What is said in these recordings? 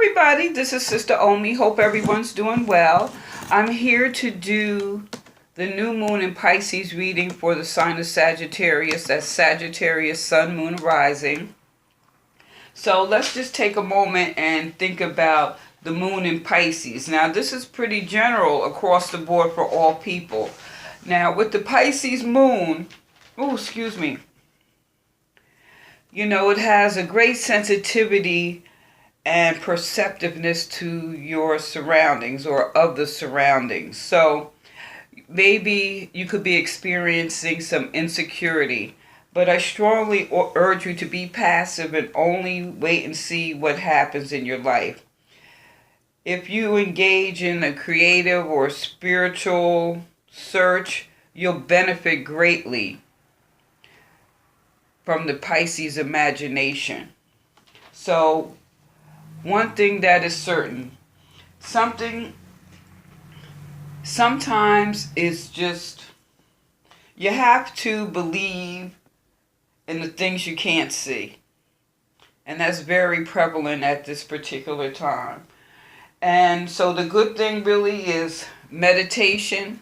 everybody, this is Sister Omi. Hope everyone's doing well. I'm here to do the new moon in Pisces reading for the sign of Sagittarius. That's Sagittarius, sun, moon, rising. So let's just take a moment and think about the moon in Pisces. Now this is pretty general across the board for all people. Now with the Pisces moon, it has a great sensitivity and perceptiveness to your surroundings or of the surroundings. So maybe you could be experiencing some insecurity, but I strongly urge you to be passive and only wait and see what happens in your life. If you engage in a creative or spiritual search, you'll benefit greatly from the Pisces imagination. So one thing that is certain, sometimes it's just, you have to believe in the things you can't see. And that's very prevalent at this particular time. And so the good thing really is meditation,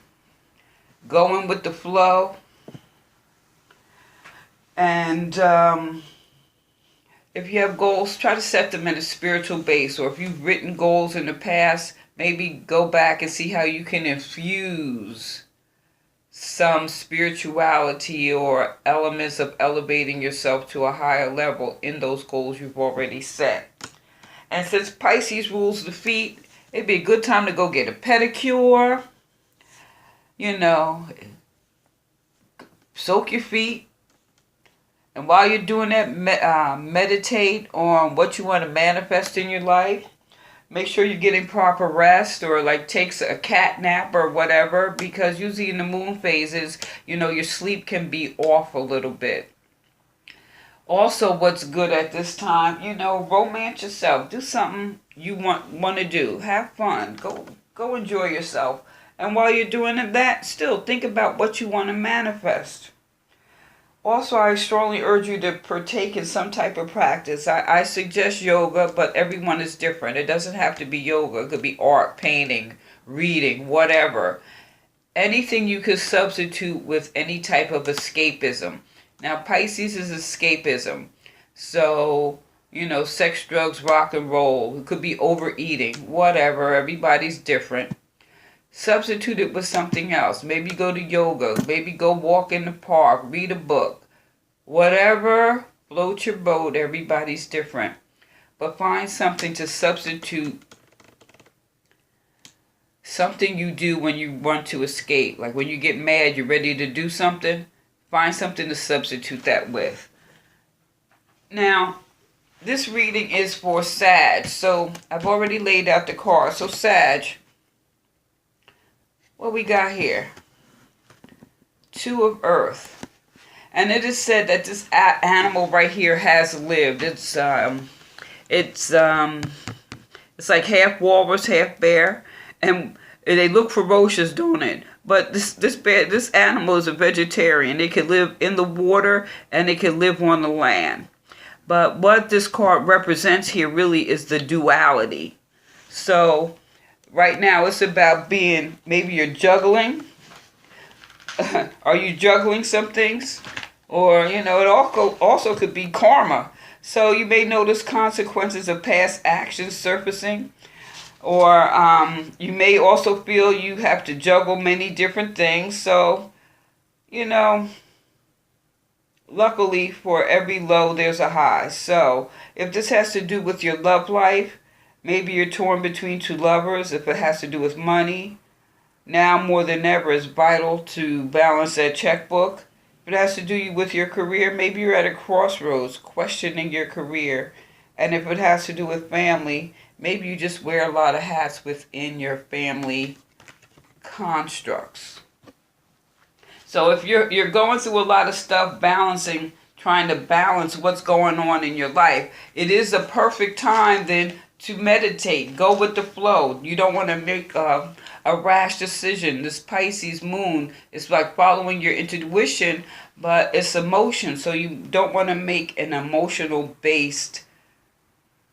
going with the flow, and if you have goals, try to set them in a spiritual base. Or if you've written goals in the past, maybe go back and see how you can infuse some spirituality or elements of elevating yourself to a higher level in those goals you've already set. And since Pisces rules the feet, it'd be a good time to go get a pedicure. Soak your feet. And while you're doing that, meditate on what you want to manifest in your life. Make sure you're getting proper rest, or takes a cat nap or whatever, because usually in the moon phases, your sleep can be off a little bit. Also, what's good at this time, romance yourself. Do something you want to do. Have fun. Go enjoy yourself. And while you're doing that, still think about what you want to manifest. Also, I strongly urge you to partake in some type of practice. I suggest yoga, but everyone is different. It doesn't have to be yoga. It could be art, painting, reading, whatever. Anything you could substitute with any type of escapism. Now, Pisces is escapism. So, sex, drugs, rock and roll. It could be overeating, whatever. Everybody's different. Substitute it with something else. Maybe go to yoga. Maybe go walk in the park. Read a book. Whatever floats your boat. Everybody's different. But find something to substitute. Something you do when you want to escape. Like when you get mad, you're ready to do something. Find something to substitute that with. Now, this reading is for Sag. So I've already laid out the cards. So Sag, what we got here? Two of Earth. And it is said that this animal right here has lived. It's like half walrus, half bear, and they look ferocious, don't it? But this animal is a vegetarian. It can live in the water and it can live on the land. But what this card represents here really is the duality. So right now, it's about maybe you're juggling. Are you juggling some things? Or, it also could be karma. So you may notice consequences of past actions surfacing. Or you may also feel you have to juggle many different things. So, luckily for every low, there's a high. So if this has to do with your love life, maybe you're torn between two lovers. If it has to do with money, now more than ever it's vital to balance that checkbook. If it has to do with your career, maybe you're at a crossroads questioning your career. And if it has to do with family, maybe you just wear a lot of hats within your family constructs. So if you're going through a lot of stuff, trying to balance what's going on in your life, it is a perfect time then to meditate. Go with the flow. You don't want to make a rash decision. This Pisces moon is like following your intuition, but it's emotion. So you don't want to make an emotional based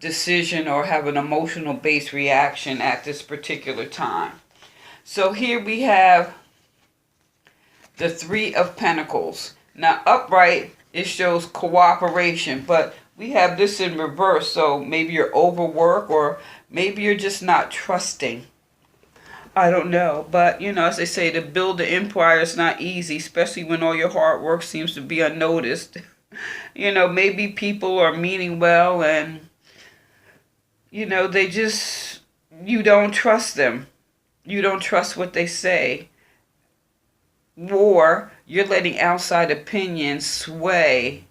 decision or have an emotional based reaction at this particular time. So here we have the Three of Pentacles. Now upright, it shows cooperation, but we have this in reverse. So maybe you're overworked, or maybe you're just not trusting. I don't know. But, as they say, to build the empire is not easy, especially when all your hard work seems to be unnoticed. Maybe people are meaning well and, they just, you don't trust them. You don't trust what they say. Or you're letting outside opinions sway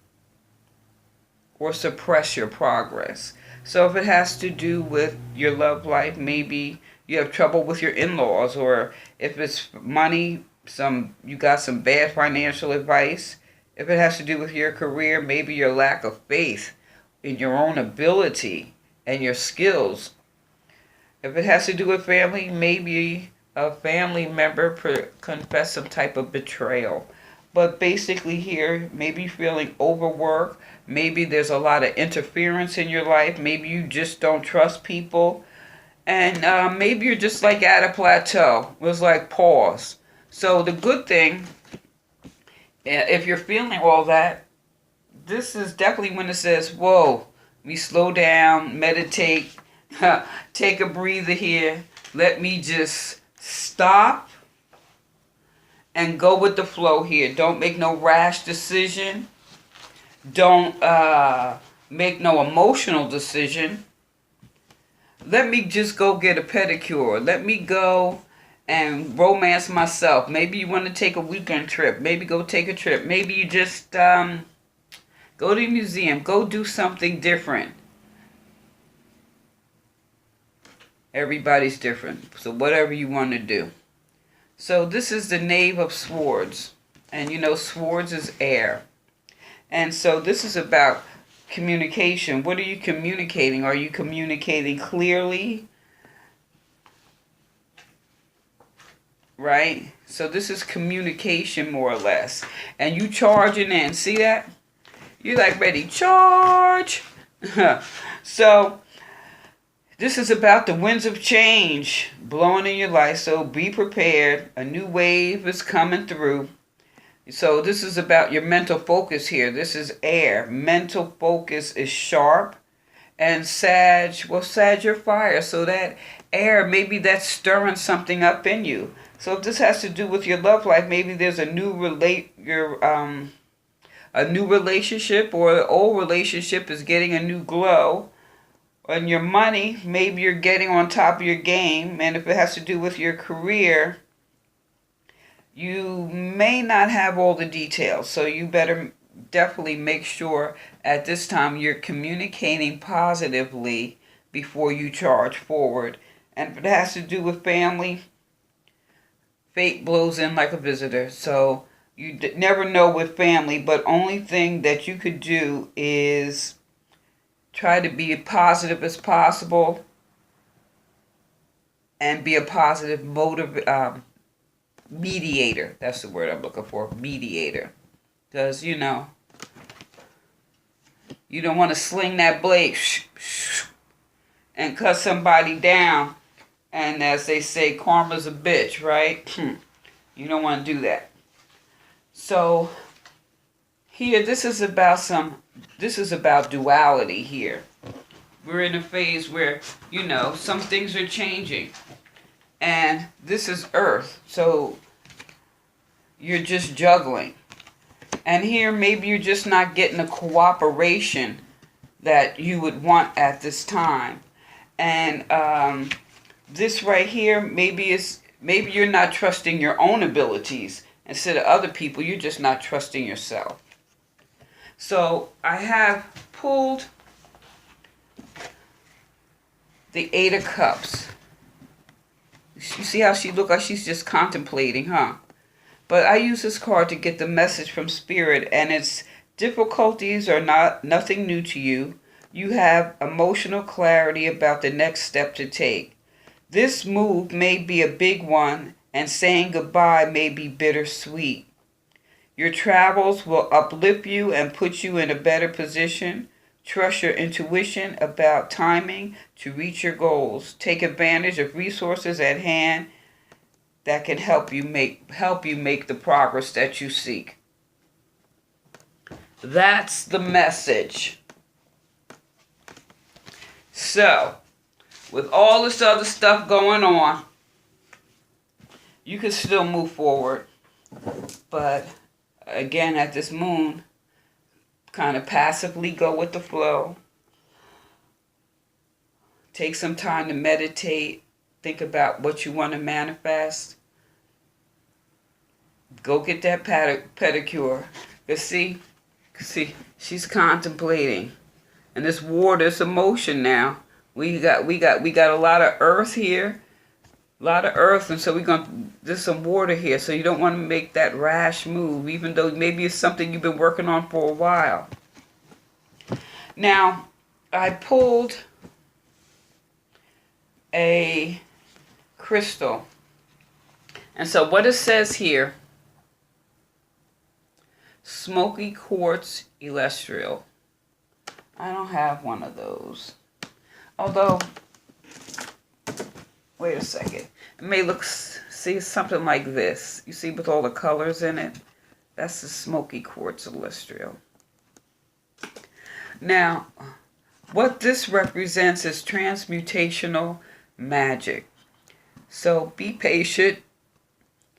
or suppress your progress. So if it has to do with your love life, maybe you have trouble with your in-laws, or if it's money, you got some bad financial advice. If it has to do with your career, maybe your lack of faith in your own ability and your skills. If it has to do with family, maybe a family member confessed some type of betrayal. But basically here, maybe feeling overworked. Maybe there's a lot of interference in your life. Maybe you just don't trust people. And maybe you're just like at a plateau. It was like pause. So the good thing, if you're feeling all that, this is definitely when it says, whoa, we slow down, meditate, take a breather here. Let me just stop and go with the flow here. Don't make no rash decision. Don't make no emotional decision. Let me just go get a pedicure. Let me go and romance myself. Maybe you want to take a weekend trip. Maybe go take a trip. Maybe you just go to a museum. Go do something different. Everybody's different. So whatever you want to do. So this is the Knave of Swords. And swords is air. And so this is about communication. What are you communicating? Are you communicating clearly? Right? So this is communication, more or less. And you charging in. See that? You're like ready. Charge! So this is about the winds of change blowing in your life. So be prepared. A new wave is coming through. So this is about your mental focus here. This is air. Mental focus is sharp. And Sag, you're fire. So that air, maybe that's stirring something up in you. So if this has to do with your love life, maybe there's a new relationship, or the old relationship is getting a new glow. And your money, maybe you're getting on top of your game. And if it has to do with your career, you may not have all the details, so you better definitely make sure at this time you're communicating positively before you charge forward. And if it has to do with family, fate blows in like a visitor. So you never know with family, but only thing that you could do is try to be as positive as possible and be a positive mediator. That's the word I'm looking for. Mediator. Because, you don't want to sling that blade and cut somebody down. And as they say, karma's a bitch, right? You don't want to do that. So here, this is about duality here. We're in a phase where, some things are changing. And this is Earth, so you're just juggling. And here, maybe you're just not getting the cooperation that you would want at this time. And this right here, maybe you're not trusting your own abilities. Instead of other people, you're just not trusting yourself. So I have pulled the Eight of Cups. You see how she looks like she's just contemplating, huh? But I use this card to get the message from Spirit, and its difficulties are nothing new to you. You have emotional clarity about the next step to take. This move may be a big one, and saying goodbye may be bittersweet. Your travels will uplift you and put you in a better position Trust your intuition about timing to reach your goals. Take advantage of resources at hand that can help you make the progress that you seek. That's the message. So, with all this other stuff going on, you can still move forward. But again, at this moon, kind of passively go with the flow. Take some time to meditate. Think about what you want to manifest. Go get that pedicure. See, she's contemplating. And this water is emotion now. We got a lot of earth here. A lot of earth, and so there's some water here, so you don't want to make that rash move, even though maybe it's something you've been working on for a while. Now, I pulled a crystal, and so what it says here, smoky quartz celestial. I don't have one of those, although, wait a second. It may see something like this. You see with all the colors in it? That's the smoky quartz celestial. Now, what this represents is transmutational magic. So be patient.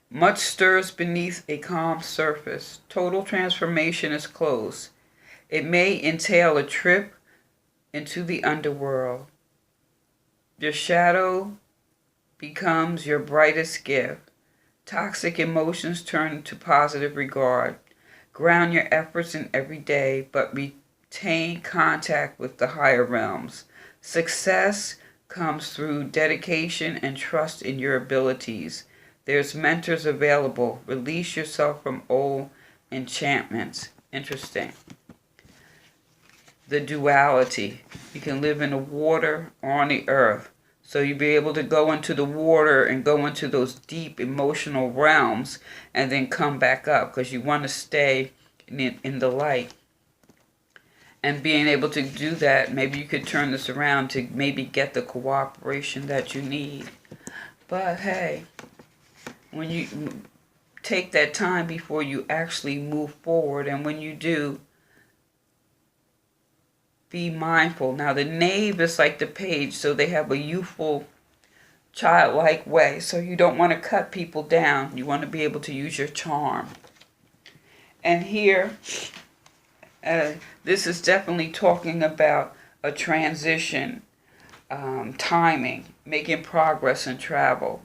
Much stirs beneath a calm surface. Total transformation is close. It may entail a trip into the underworld. Your shadow becomes your brightest gift. Toxic emotions turn to positive regard. Ground your efforts in every day, but retain contact with the higher realms. Success comes through dedication and trust in your abilities. There's mentors available. Release yourself from old enchantments. Interesting. The duality. You can live in the water or on the earth. So you'll be able to go into the water and go into those deep emotional realms and then come back up, because you want to stay in the light. And being able to do that, maybe you could turn this around to maybe get the cooperation that you need. But hey, when you take that time before you actually move forward, and when you do, be mindful. Now the knave is like the page, so they have a youthful, childlike way. So you don't want to cut people down. You want to be able to use your charm. And here, this is definitely talking about a transition, timing, making progress in travel.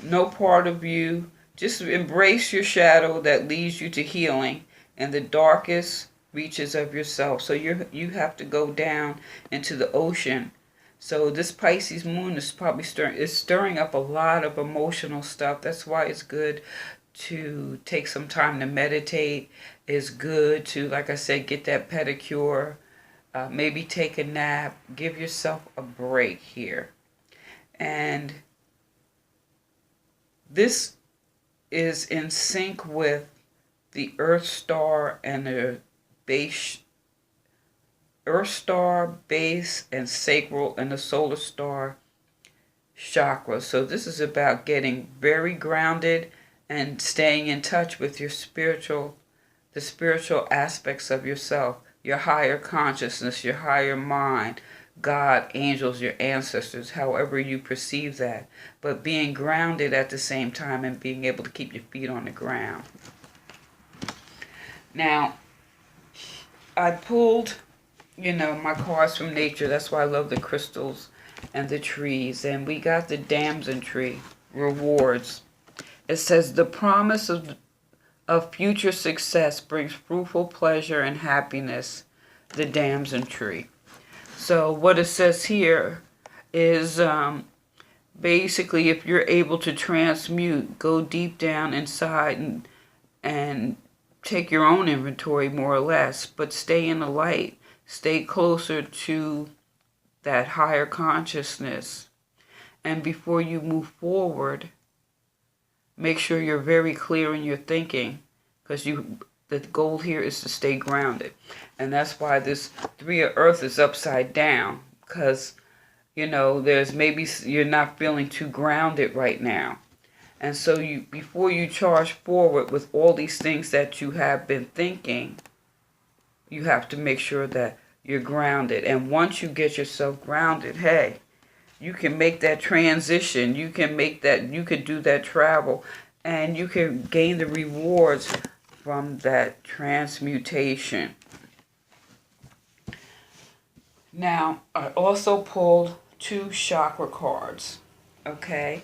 No part of you, just embrace your shadow that leads you to healing in the darkest reaches of yourself. So you have to go down into the ocean. So this Pisces moon is probably stirring up a lot of emotional stuff. That's why it's good to take some time to meditate. It's good to, like I said, get that pedicure. Maybe take a nap. Give yourself a break here. And this is in sync with the Earth Star and the base, Earth Star, base, and sacral, and the solar star chakra. So this is about getting very grounded and staying in touch with your the spiritual aspects of yourself, your higher consciousness, your higher mind, God, angels, your ancestors, however you perceive that. But being grounded at the same time and being able to keep your feet on the ground. Now, I pulled, my cards from nature. That's why I love the crystals and the trees. And we got the damson tree, rewards. It says, the promise of future success brings fruitful pleasure and happiness, the damson tree. So what it says here is basically, if you're able to transmute, go deep down inside and take your own inventory, more or less, but stay in the light. Stay closer to that higher consciousness. And before you move forward, make sure you're very clear in your thinking, because the the goal here is to stay grounded. And that's why this 3 of Earth is upside down. Because, you know, there's maybe you're not feeling too grounded right now. And so before you charge forward with all these things that you have been thinking, you have to make sure that you're grounded. And once you get yourself grounded, hey, you can make that transition. You can do that travel, and you can gain the rewards from that transmutation. Now, I also pulled 2 chakra cards, okay?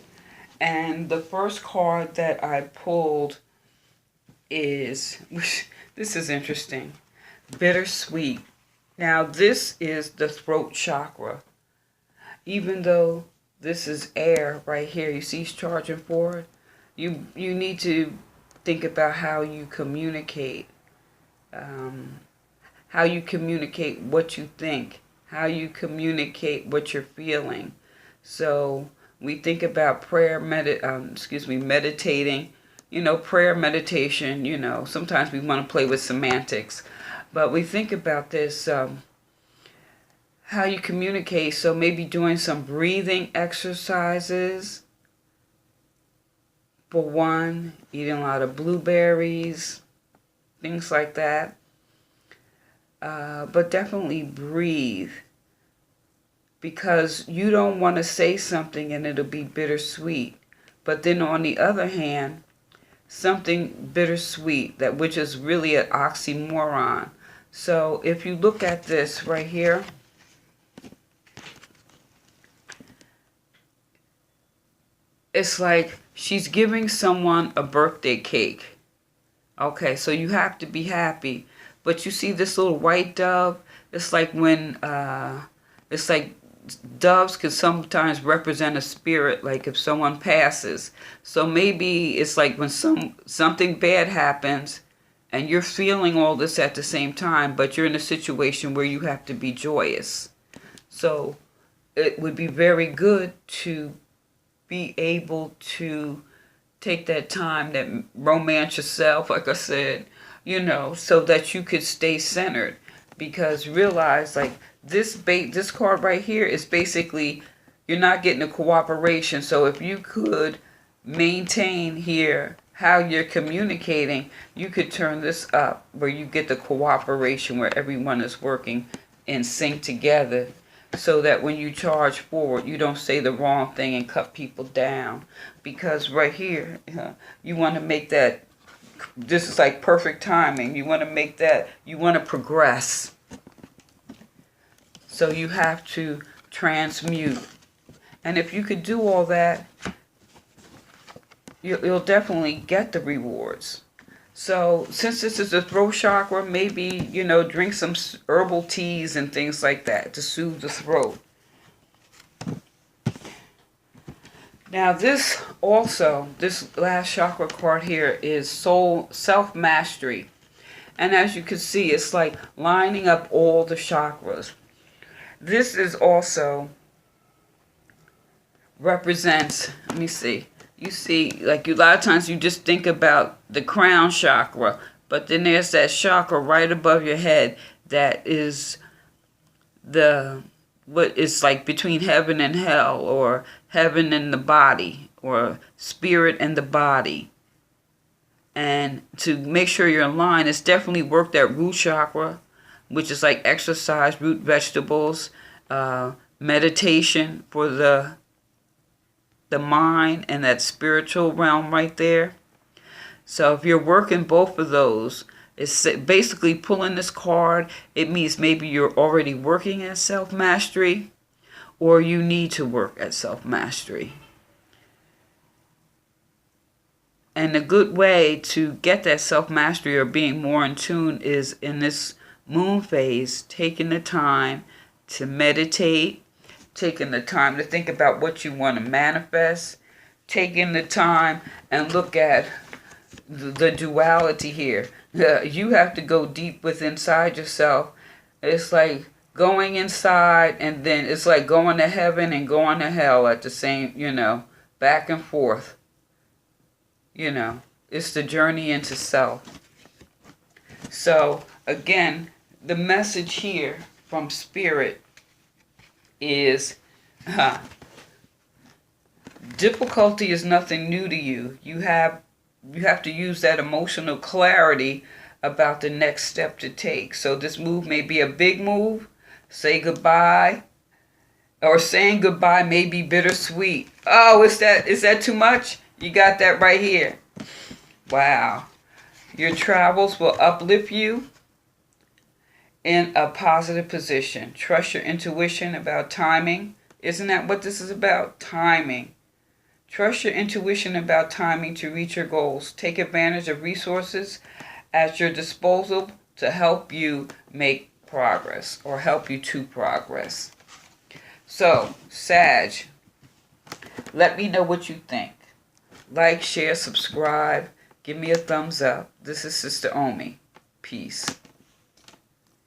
And the first card that I pulled is, this is interesting, bittersweet. Now, this is the throat chakra. Even though this is air right here, you see he's charging forward, you need to think about how you communicate, what you think, how you communicate what you're feeling. So we think about meditating. You know, prayer, meditation, you know, sometimes we want to play with semantics. But we think about this, how you communicate. So maybe doing some breathing exercises. For one, eating a lot of blueberries, things like that. But definitely breathe. Because you don't want to say something and it'll be bittersweet. But then on the other hand, something bittersweet, which is really an oxymoron. So if you look at this right here, it's like she's giving someone a birthday cake. Okay, so you have to be happy. But you see this little white dove? It's like doves can sometimes represent a spirit, like if someone passes. So maybe it's like when something bad happens and you're feeling all this at the same time, but you're in a situation where you have to be joyous. So it would be very good to be able to take that time, that romance yourself, like I said, you know, so that you could stay centered. Because realize, like, this card right here is basically, you're not getting a cooperation. So if you could maintain here how you're communicating, you could turn this up where you get the cooperation, where everyone is working in sync together, so that when you charge forward, you don't say the wrong thing and cut people down. Because right here, you want to make that, this is like perfect timing. You want to progress. So you have to transmute. And if you could do all that, you'll definitely get the rewards. So since this is the throat chakra, maybe, you know, drink some herbal teas and things like that to soothe the throat. Now this last chakra card here is soul self-mastery. And as you can see, it's like lining up all the chakras. This is also represents, let me see. You see, like a lot of times you just think about the crown chakra, but then there's that chakra right above your head that is what is like between heaven and hell, or heaven and the body, or spirit and the body. And to make sure you're in line, it's definitely work that root chakra, which is like exercise, root vegetables, meditation for the mind and that spiritual realm right there. So if you're working both of those, it's basically pulling this card. It means maybe you're already working at self-mastery, or you need to work at self-mastery. And a good way to get that self-mastery or being more in tune is in this moon phase, taking the time to meditate, taking the time to think about what you want to manifest, taking the time and look at the duality here. You have to go deep within inside yourself. It's like going inside, and then it's like going to heaven and going to hell at the same, back and forth. It's the journey into self. So, again, the message here from Spirit is difficulty is nothing new to you. You have to use that emotional clarity about the next step to take. So this move may be a big move. Say goodbye. Or saying goodbye may be bittersweet. Oh, is that too much? You got that right here. Wow. Your travels will uplift you in a positive position. Trust your intuition about timing. Isn't that what this is about? Timing. Trust your intuition about timing to reach your goals. Take advantage of resources at your disposal to help you make progress or help you to progress. So, Sag, let me know what you think. Like, share, subscribe. Give me a thumbs up. This is Sister Omi. Peace.